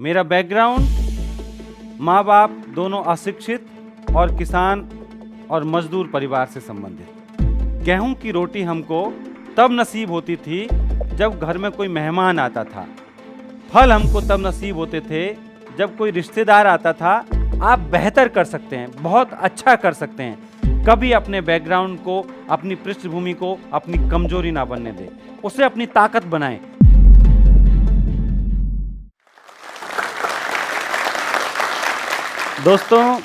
मेरा बैकग्राउंड माँ बाप दोनों अशिक्षित और किसान और मजदूर परिवार से संबंधित। गेहूं की रोटी हमको तब नसीब होती थी जब घर में कोई मेहमान आता था। फल हमको तब नसीब होते थे जब कोई रिश्तेदार आता था। आप बेहतर कर सकते हैं, बहुत अच्छा कर सकते हैं। कभी अपने बैकग्राउंड को, अपनी पृष्ठभूमि को अपनी कमजोरी ना बनने दें, उसे अपनी ताकत बनाएं। दोस्तों,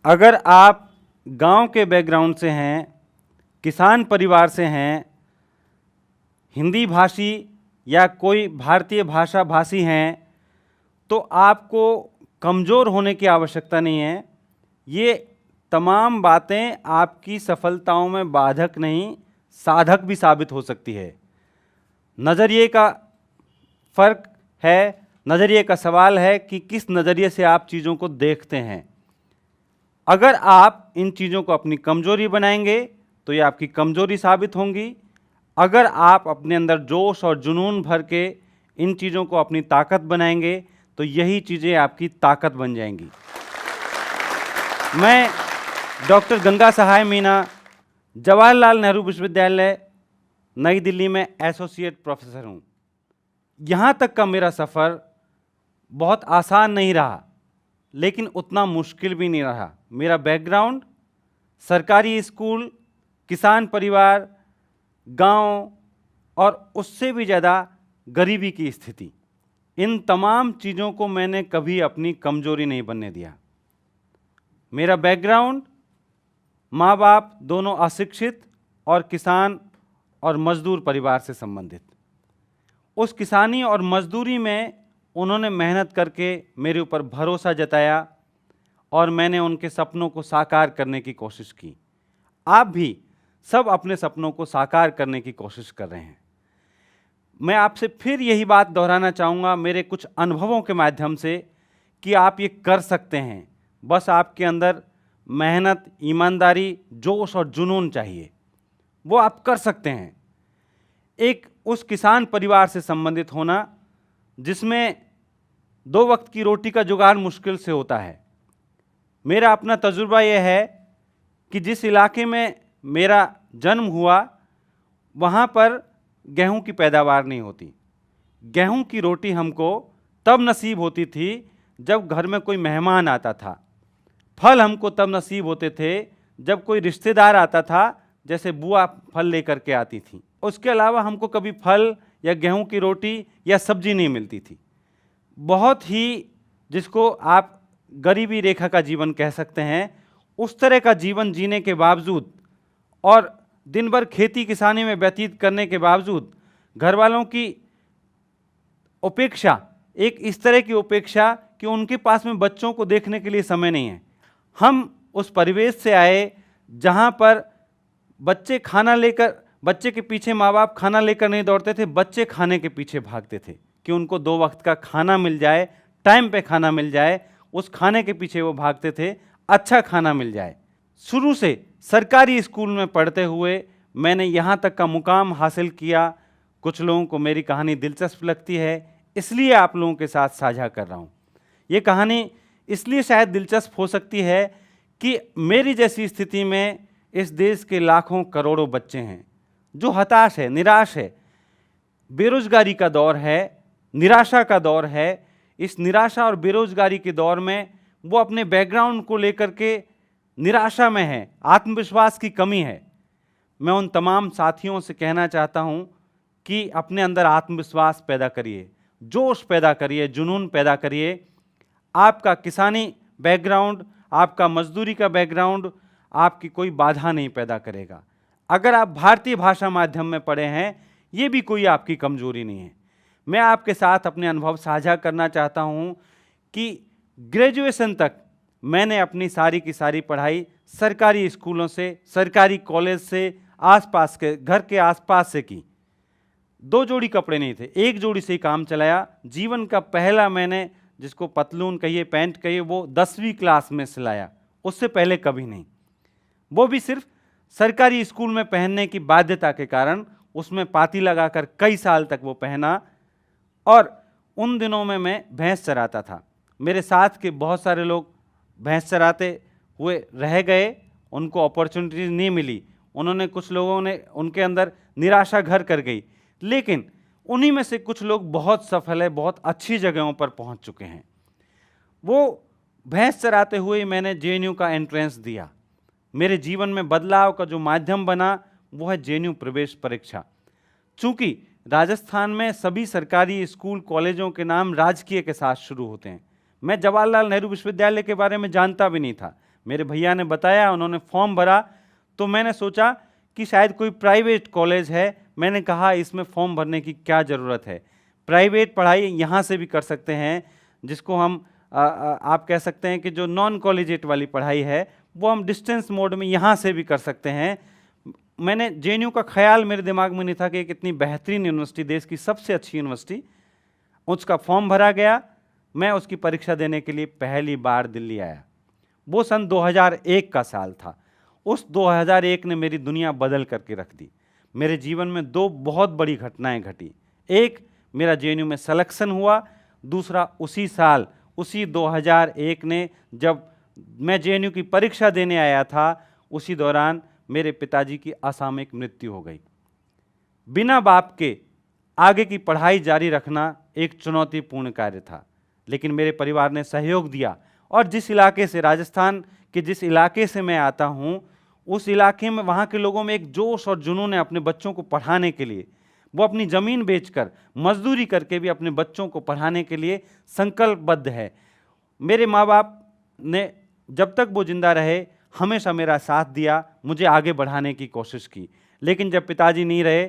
अगर आप गांव के बैकग्राउंड से हैं, किसान परिवार से हैं, हिंदी भाषी या कोई भारतीय भाषा भाषी हैं, तो आपको कमज़ोर होने की आवश्यकता नहीं है। ये तमाम बातें आपकी सफलताओं में बाधक नहीं, साधक भी साबित हो सकती है। नज़रिए का फ़र्क है, नज़रिए का सवाल है कि किस नज़रिए से आप चीज़ों को देखते हैं। अगर आप इन चीज़ों को अपनी कमज़ोरी बनाएंगे तो ये आपकी कमज़ोरी साबित होंगी। अगर आप अपने अंदर जोश और जुनून भर के इन चीज़ों को अपनी ताकत बनाएंगे तो यही चीज़ें आपकी ताकत बन जाएंगी। मैं डॉक्टर गंगा सहाय मीना, जवाहरलाल नेहरू विश्वविद्यालय, नई दिल्ली में एसोसिएट प्रोफेसर हूँ। यहाँ तक का मेरा सफ़र बहुत आसान नहीं रहा, लेकिन उतना मुश्किल भी नहीं रहा। मेरा बैकग्राउंड सरकारी स्कूल, किसान परिवार, गांव और उससे भी ज़्यादा गरीबी की स्थिति, इन तमाम चीज़ों को मैंने कभी अपनी कमज़ोरी नहीं बनने दिया। मेरा बैकग्राउंड माँ बाप दोनों अशिक्षित और किसान और मजदूर परिवार से संबंधित। उस किसानी और मजदूरी में उन्होंने मेहनत करके मेरे ऊपर भरोसा जताया और मैंने उनके सपनों को साकार करने की कोशिश की। आप भी सब अपने सपनों को साकार करने की कोशिश कर रहे हैं। मैं आपसे फिर यही बात दोहराना चाहूँगा मेरे कुछ अनुभवों के माध्यम से कि आप ये कर सकते हैं। बस आपके अंदर मेहनत, ईमानदारी, जोश और जुनून चाहिए, वो आप कर सकते हैं। एक उस किसान परिवार से संबंधित होना जिसमें 2 वक्त की रोटी का जुगाड़ मुश्किल से होता है। मेरा अपना तजुर्बा यह है कि जिस इलाके में मेरा जन्म हुआ वहाँ पर गेहूं की पैदावार नहीं होती। गेहूं की रोटी हमको तब नसीब होती थी जब घर में कोई मेहमान आता था। फल हमको तब नसीब होते थे जब कोई रिश्तेदार आता था, जैसे बुआ फल लेकर के आती थी। उसके अलावा हमको कभी फल या गेहूं की रोटी या सब्जी नहीं मिलती थी। बहुत ही जिसको आप गरीबी रेखा का जीवन कह सकते हैं, उस तरह का जीवन जीने के बावजूद और दिन भर खेती किसानी में व्यतीत करने के बावजूद घर वालों की उपेक्षा, एक इस तरह की उपेक्षा कि उनके पास में बच्चों को देखने के लिए समय नहीं है। हम उस परिवेश से आए जहाँ पर बच्चे के पीछे माँ बाप खाना लेकर नहीं दौड़ते थे, बच्चे खाने के पीछे भागते थे कि उनको 2 वक्त का खाना मिल जाए, टाइम पे खाना मिल जाए। उस खाने के पीछे वो भागते थे, अच्छा खाना मिल जाए। शुरू से सरकारी स्कूल में पढ़ते हुए मैंने यहाँ तक का मुकाम हासिल किया। कुछ लोगों को मेरी कहानी दिलचस्प लगती है, इसलिए आप लोगों के साथ साझा कर रहा हूँ। ये कहानी इसलिए शायद दिलचस्प हो सकती है कि मेरी जैसी स्थिति में इस देश के लाखों करोड़ों बच्चे हैं जो हताश है, निराश है। बेरोजगारी का दौर है, निराशा का दौर है। इस निराशा और बेरोजगारी के दौर में वो अपने बैकग्राउंड को लेकर के निराशा में है, आत्मविश्वास की कमी है। मैं उन तमाम साथियों से कहना चाहता हूँ कि अपने अंदर आत्मविश्वास पैदा करिए, जोश पैदा करिए, जुनून पैदा करिए। आपका किसानी बैकग्राउंड, आपका मजदूरी का बैकग्राउंड आपकी कोई बाधा नहीं पैदा करेगा। अगर आप भारतीय भाषा माध्यम में पढ़े हैं, ये भी कोई आपकी कमजोरी नहीं है। मैं आपके साथ अपने अनुभव साझा करना चाहता हूँ कि ग्रेजुएशन तक मैंने अपनी सारी की सारी पढ़ाई सरकारी स्कूलों से, सरकारी कॉलेज से, आसपास के घर के आसपास से की। 2 जोड़ी कपड़े नहीं थे, 1 जोड़ी से ही काम चलाया। जीवन का पहला मैंने, जिसको पतलून कहिए, पैंट कहिए, वो 10वीं क्लास में सिलाया, उससे पहले कभी नहीं। वो भी सिर्फ सरकारी स्कूल में पहनने की बाध्यता के कारण उसमें पाती लगाकर कई साल तक वो पहना और उन दिनों में मैं भैंस चराता था। मेरे साथ के बहुत सारे लोग भैंस चराते हुए रह गए, उनको अपॉर्चुनिटीज नहीं मिली। उन्होंने, कुछ लोगों ने, उनके अंदर निराशा घर कर गई। लेकिन उन्हीं में से कुछ लोग बहुत सफल है, बहुत अच्छी जगहों पर पहुंच चुके हैं। वो भैंस चराते हुए मैंने जेएनयू का एंट्रेंस दिया। मेरे जीवन में बदलाव का जो माध्यम बना वो है जेएनयू प्रवेश परीक्षा। चूंकि राजस्थान में सभी सरकारी स्कूल कॉलेजों के नाम राजकीय के साथ शुरू होते हैं। मैं जवाहरलाल नेहरू विश्वविद्यालय के बारे में जानता भी नहीं था। मेरे भैया ने बताया, उन्होंने फॉर्म भरा, तो मैंने सोचा कि शायद कोई प्राइवेट कॉलेज है। मैंने कहा इसमें फॉर्म भरने की क्या ज़रूरत है, प्राइवेट पढ़ाई यहाँ से भी कर सकते हैं, जिसको हम आप कह सकते हैं कि जो नॉन कॉलेजिएट वाली पढ़ाई है वो हम डिस्टेंस मोड में यहाँ से भी कर सकते हैं। मैंने जेएनयू का ख्याल मेरे दिमाग में नहीं था कि एक इतनी बेहतरीन यूनिवर्सिटी, देश की सबसे अच्छी यूनिवर्सिटी, उसका फॉर्म भरा गया। मैं उसकी परीक्षा देने के लिए पहली बार दिल्ली आया। वो सन 2001 का साल था। उस 2001 ने मेरी दुनिया बदल करके रख दी। मेरे जीवन में दो बहुत बड़ी घटनाएं घटी। एक, मेरा जेएनयू में सिलेक्शन हुआ। दूसरा, उसी साल, उसी 2001 ने, जब मैं जेएनयू की परीक्षा देने आया था, उसी दौरान मेरे पिताजी की असामयिक मृत्यु हो गई। बिना बाप के आगे की पढ़ाई जारी रखना एक चुनौतीपूर्ण कार्य था, लेकिन मेरे परिवार ने सहयोग दिया। और जिस इलाके से, राजस्थान के जिस इलाके से मैं आता हूँ, उस इलाके में, वहाँ के लोगों में एक जोश और जुनून है अपने बच्चों को पढ़ाने के लिए। वो अपनी ज़मीन बेचकर, मजदूरी करके भी अपने बच्चों को पढ़ाने के लिए संकल्पबद्ध है। मेरे माँ बाप ने जब तक वो जिंदा रहे हमेशा मेरा साथ दिया, मुझे आगे बढ़ाने की कोशिश की। लेकिन जब पिताजी नहीं रहे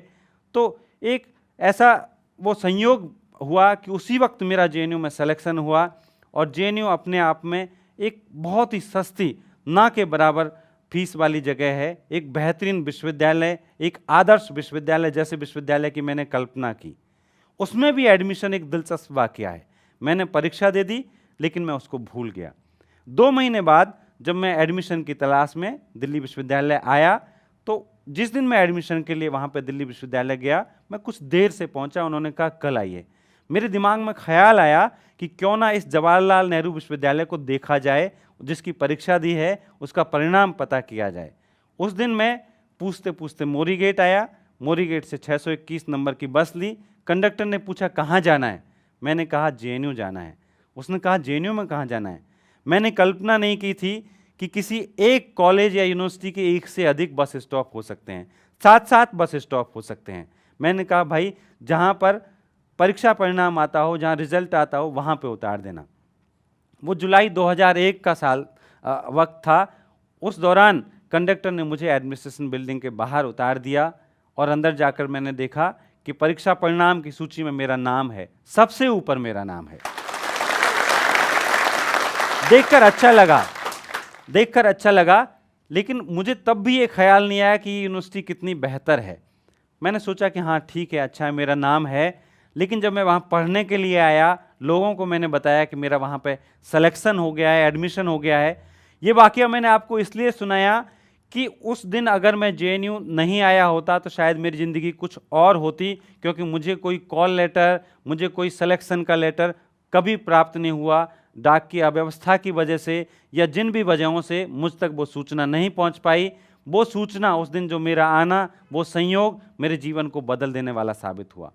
तो एक ऐसा वो संयोग हुआ कि उसी वक्त मेरा जेएनयू में सिलेक्शन हुआ। और जेएनयू अपने आप में एक बहुत ही सस्ती, ना के बराबर फीस वाली जगह है, एक बेहतरीन विश्वविद्यालय, एक आदर्श विश्वविद्यालय जैसे विश्वविद्यालय की मैंने कल्पना की। उसमें भी एडमिशन एक दिलचस्प वाकया है। मैंने परीक्षा दे दी, लेकिन मैं उसको भूल गया। 2 महीने बाद जब मैं एडमिशन की तलाश में दिल्ली विश्वविद्यालय आया, तो जिस दिन मैं एडमिशन के लिए वहाँ पे दिल्ली विश्वविद्यालय गया, मैं कुछ देर से पहुँचा। उन्होंने कहा कल आइए। मेरे दिमाग में ख्याल आया कि क्यों ना इस जवाहरलाल नेहरू विश्वविद्यालय को देखा जाए, जिसकी परीक्षा दी है उसका परिणाम पता किया जाए। उस दिन मैं पूछते पूछते मोरी गेट आया। मोरी गेट से 621 नंबर की बस ली। कंडक्टर ने पूछा कहाँ जाना है। मैंने कहा जेएनयू जाना है। उसने कहा जेएनयू में कहाँ जाना है। मैंने कल्पना नहीं की थी कि किसी एक कॉलेज या यूनिवर्सिटी के एक से अधिक बस स्टॉप हो सकते हैं, 7-7 बस स्टॉप हो सकते हैं। मैंने कहा भाई, जहाँ पर परीक्षा परिणाम आता हो, जहाँ रिजल्ट आता हो, वहाँ पे उतार देना। वो जुलाई 2001 का साल वक्त था। उस दौरान कंडक्टर ने मुझे एडमिनिस्ट्रेशन बिल्डिंग के बाहर उतार दिया और अंदर जाकर मैंने देखा कि परीक्षा परिणाम की सूची में मेरा नाम है, सबसे ऊपर मेरा नाम है। देखकर अच्छा लगा, लेकिन मुझे तब भी ये ख्याल नहीं आया कि यूनिवर्सिटी कितनी बेहतर है। मैंने सोचा कि हाँ ठीक है, अच्छा है, मेरा नाम है। लेकिन जब मैं वहाँ पढ़ने के लिए आया, लोगों को मैंने बताया कि मेरा वहाँ पे सिलेक्शन हो गया है, एडमिशन हो गया है। ये वाकया मैंने आपको इसलिए सुनाया कि उस दिन अगर मैं जेएनयू नहीं आया होता तो शायद मेरी ज़िंदगी कुछ और होती, क्योंकि मुझे कोई कॉल लेटर, मुझे कोई सिलेक्शन का लेटर कभी प्राप्त नहीं हुआ। डाक की अव्यवस्था की वजह से या जिन भी वजहों से मुझ तक वो सूचना नहीं पहुंच पाई। वो सूचना, उस दिन जो मेरा आना, वो संयोग मेरे जीवन को बदल देने वाला साबित हुआ।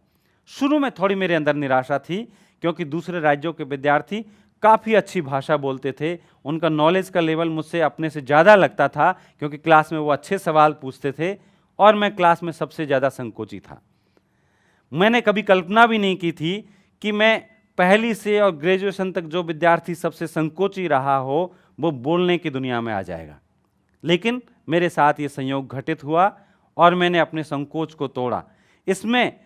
शुरू में थोड़ी मेरे अंदर निराशा थी, क्योंकि दूसरे राज्यों के विद्यार्थी काफ़ी अच्छी भाषा बोलते थे। उनका नॉलेज का लेवल मुझसे अपने से ज़्यादा लगता था, क्योंकि क्लास में वो अच्छे सवाल पूछते थे और मैं क्लास में सबसे ज़्यादा संकोची था। मैंने कभी कल्पना भी नहीं की थी कि मैं पहली से और ग्रेजुएशन तक जो विद्यार्थी सबसे संकोची रहा हो, वो बोलने की दुनिया में आ जाएगा। लेकिन मेरे साथ ये संयोग घटित हुआ और मैंने अपने संकोच को तोड़ा। इसमें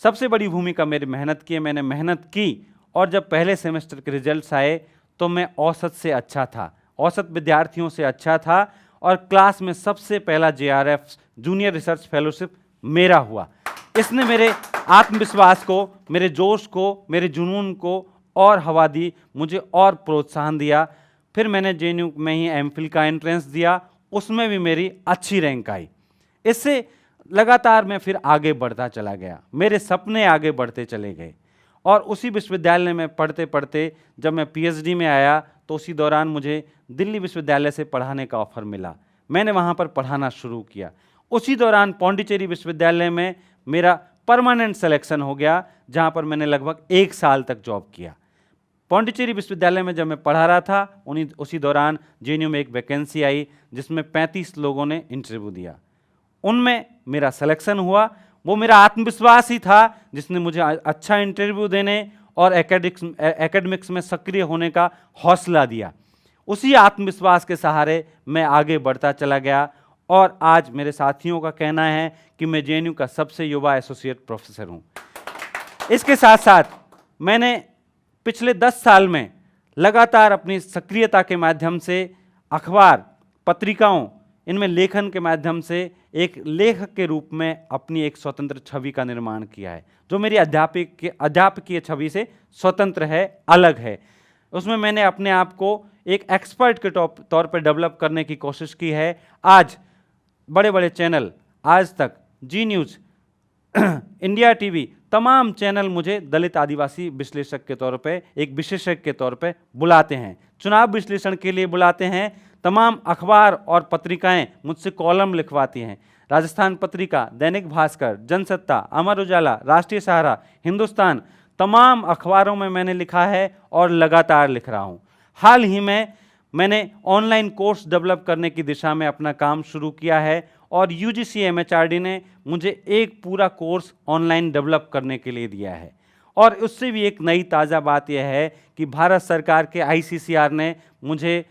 सबसे बड़ी भूमिका मेरी मेहनत की है। मैंने मेहनत की और जब पहले सेमेस्टर के रिजल्ट्स आए तो मैं औसत से अच्छा था, औसत विद्यार्थियों से अच्छा था और क्लास में सबसे पहला जेआरएफ, जूनियर रिसर्च फेलोशिप, मेरा हुआ। इसने मेरे आत्मविश्वास को, मेरे जोश को, मेरे जुनून को और हवा दी, मुझे और प्रोत्साहन दिया। फिर मैंने जेएनयू में ही एमफिल का एंट्रेंस दिया, उसमें भी मेरी अच्छी रैंक आई। इससे लगातार मैं फिर आगे बढ़ता चला गया, मेरे सपने आगे बढ़ते चले गए और उसी विश्वविद्यालय में पढ़ते पढ़ते जब मैं पीएचडी में आया तो उसी दौरान मुझे दिल्ली विश्वविद्यालय से पढ़ाने का ऑफ़र मिला। मैंने वहाँ पर पढ़ाना शुरू किया। उसी दौरान पौंडीचेरी विश्वविद्यालय में मेरा परमानेंट सिलेक्शन हो गया, जहाँ पर मैंने लगभग 1 साल तक जॉब किया। पौंडीचेरी विश्वविद्यालय में जब मैं पढ़ा रहा था उसी दौरान जेएनयू में एक वैकेंसी आई जिसमें 35 लोगों ने इंटरव्यू दिया। उनमें मेरा सिलेक्शन हुआ। वो मेरा आत्मविश्वास ही था जिसने मुझे अच्छा इंटरव्यू देने और एकेडमिक्स में सक्रिय होने का हौसला दिया। उसी आत्मविश्वास के सहारे मैं आगे बढ़ता चला गया और आज मेरे साथियों का कहना है कि मैं जेएनयू का सबसे युवा एसोसिएट प्रोफेसर हूँ। इसके साथ साथ मैंने पिछले 10 साल में लगातार अपनी सक्रियता के माध्यम से अखबार, पत्रिकाओं, इनमें लेखन के माध्यम से एक लेखक के रूप में अपनी एक स्वतंत्र छवि का निर्माण किया है, जो मेरी अध्यापकीय छवि से स्वतंत्र है, अलग है। उसमें मैंने अपने आप को एक एक्सपर्ट के तौर पर डेवलप करने की कोशिश की है। आज बड़े बड़े चैनल, आज तक, जी न्यूज़, इंडिया टीवी, तमाम चैनल मुझे दलित आदिवासी विश्लेषक के तौर पे, एक विशेषज्ञ के तौर पे बुलाते हैं, चुनाव विश्लेषण के लिए बुलाते हैं। तमाम अखबार और पत्रिकाएं मुझसे कॉलम लिखवाती हैं। राजस्थान पत्रिका, दैनिक भास्कर, जनसत्ता, अमर उजाला, राष्ट्रीय सहारा, हिंदुस्तान, तमाम अखबारों में मैंने लिखा है और लगातार लिख रहा हूँ। हाल ही में मैंने ऑनलाइन कोर्स डेवलप करने की दिशा में अपना काम शुरू किया है और यूजीसी एमएचआरडी ने मुझे एक पूरा कोर्स ऑनलाइन डेवलप करने के लिए दिया है। और उससे भी एक नई ताज़ा बात यह है कि भारत सरकार के आईसीसीआर ने मुझे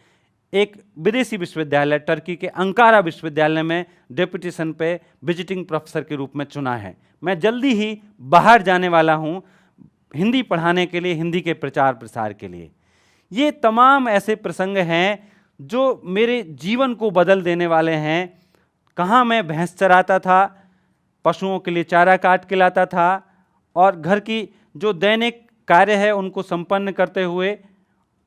एक विदेशी विश्वविद्यालय, टर्की के अंकारा विश्वविद्यालय में डेपुटेशन पे विजिटिंग प्रोफेसर के रूप में चुना है। मैं जल्दी ही बाहर जाने वाला हूँ हिंदी पढ़ाने के लिए, हिंदी के प्रचार प्रसार के लिए। ये तमाम ऐसे प्रसंग हैं जो मेरे जीवन को बदल देने वाले हैं। कहाँ मैं भैंस चराता था, पशुओं के लिए चारा काट के लाता था और घर की जो दैनिक कार्य है उनको संपन्न करते हुए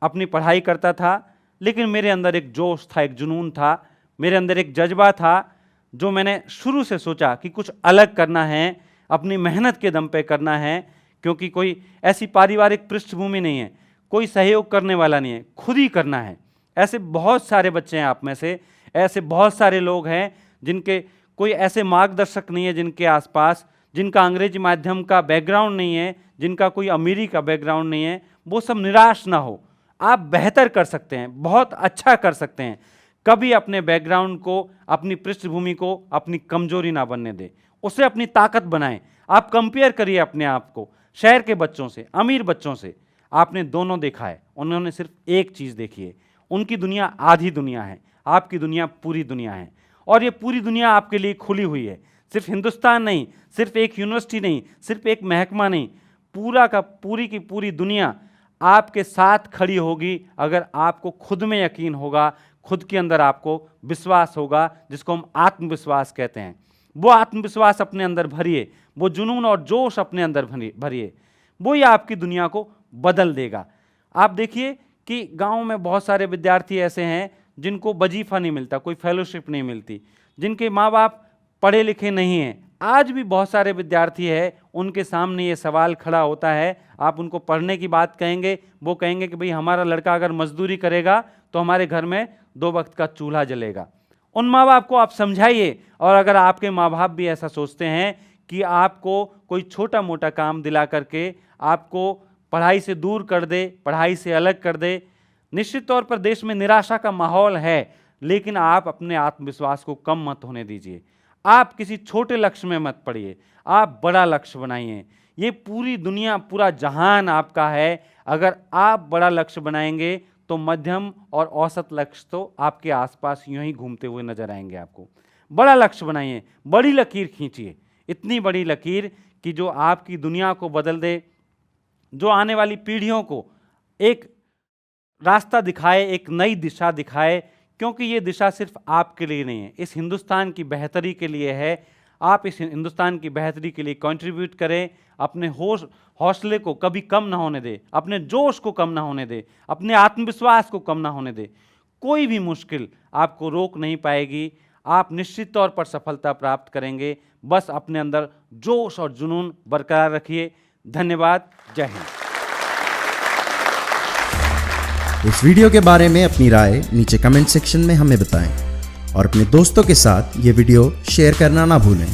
अपनी पढ़ाई करता था, लेकिन मेरे अंदर एक जोश था, एक जुनून था, मेरे अंदर एक जज्बा था जो मैंने शुरू से सोचा कि कुछ अलग करना है, अपनी मेहनत के दम पे करना है, क्योंकि कोई ऐसी पारिवारिक पृष्ठभूमि नहीं है, कोई सहयोग करने वाला नहीं है, खुद ही करना है। ऐसे बहुत सारे बच्चे हैं आप में से, ऐसे बहुत सारे लोग हैं जिनके कोई ऐसे मार्गदर्शक नहीं है जिनके आसपास, जिनका अंग्रेजी माध्यम का बैकग्राउंड नहीं है, जिनका कोई अमीरी का बैकग्राउंड नहीं है। वो सब निराश ना हो, आप बेहतर कर सकते हैं, बहुत अच्छा कर सकते हैं। कभी अपने बैकग्राउंड को, अपनी पृष्ठभूमि को अपनी कमजोरी ना बनने दें, उसे अपनी ताकत बनाएं। आप कंपेयर करिए अपने आप को शहर के बच्चों से, अमीर बच्चों से। आपने दोनों देखा है, उन्होंने सिर्फ एक चीज़ देखी है। उनकी दुनिया आधी दुनिया है, आपकी दुनिया पूरी दुनिया है। और ये पूरी दुनिया आपके लिए खुली हुई है। सिर्फ हिंदुस्तान नहीं, सिर्फ एक यूनिवर्सिटी नहीं, सिर्फ एक महकमा नहीं, पूरी की पूरी दुनिया आपके साथ खड़ी होगी अगर आपको खुद में यकीन होगा, खुद के अंदर आपको विश्वास होगा, जिसको हम आत्मविश्वास कहते हैं। वो आत्मविश्वास अपने अंदर भरिए, वो जुनून और जोश अपने अंदर भरिए, वो ही आपकी दुनिया को बदल देगा। आप देखिए कि गाँव में बहुत सारे विद्यार्थी ऐसे हैं जिनको वजीफा नहीं मिलता, कोई फेलोशिप नहीं मिलती, जिनके माँ बाप पढ़े लिखे नहीं हैं। आज भी बहुत सारे विद्यार्थी हैं, उनके सामने ये सवाल खड़ा होता है। आप उनको पढ़ने की बात कहेंगे, वो कहेंगे कि भाई हमारा लड़का अगर मजदूरी करेगा तो हमारे घर में 2 वक्त का चूल्हा जलेगा। उन माँ बाप को आप समझाइए। और अगर आपके माँ बाप भी ऐसा सोचते हैं कि आपको कोई छोटा मोटा काम दिला करके आपको पढ़ाई से दूर कर दे, पढ़ाई से अलग कर दे, निश्चित तौर पर देश में निराशा का माहौल है, लेकिन आप अपने आत्मविश्वास को कम मत होने दीजिए। आप किसी छोटे लक्ष्य में मत पड़िए, आप बड़ा लक्ष्य बनाइए। ये पूरी दुनिया, पूरा जहान आपका है। अगर आप बड़ा लक्ष्य बनाएंगे तो मध्यम और औसत लक्ष्य तो आपके आसपास यूं ही घूमते हुए नजर आएंगे आपको। बड़ा लक्ष्य बनाइए, बड़ी लकीर खींचिए, इतनी बड़ी लकीर कि जो आपकी दुनिया को बदल दे, जो आने वाली पीढ़ियों को एक रास्ता दिखाए, एक नई दिशा दिखाए। क्योंकि ये दिशा सिर्फ आपके लिए नहीं है, इस हिंदुस्तान की बेहतरी के लिए है। आप इस हिंदुस्तान की बेहतरी के लिए कंट्रीब्यूट करें। अपने हौसले को कभी कम ना होने दें, अपने जोश को कम ना होने दें, अपने आत्मविश्वास को कम ना होने दें। कोई भी मुश्किल आपको रोक नहीं पाएगी। आप निश्चित तौर पर सफलता प्राप्त करेंगे। बस अपने अंदर जोश और जुनून बरकरार रखिए। धन्यवाद। जय हिंद। इस वीडियो के बारे में अपनी राय नीचे कमेंट सेक्शन में हमें बताएं और अपने दोस्तों के साथ ये वीडियो शेयर करना ना भूलें।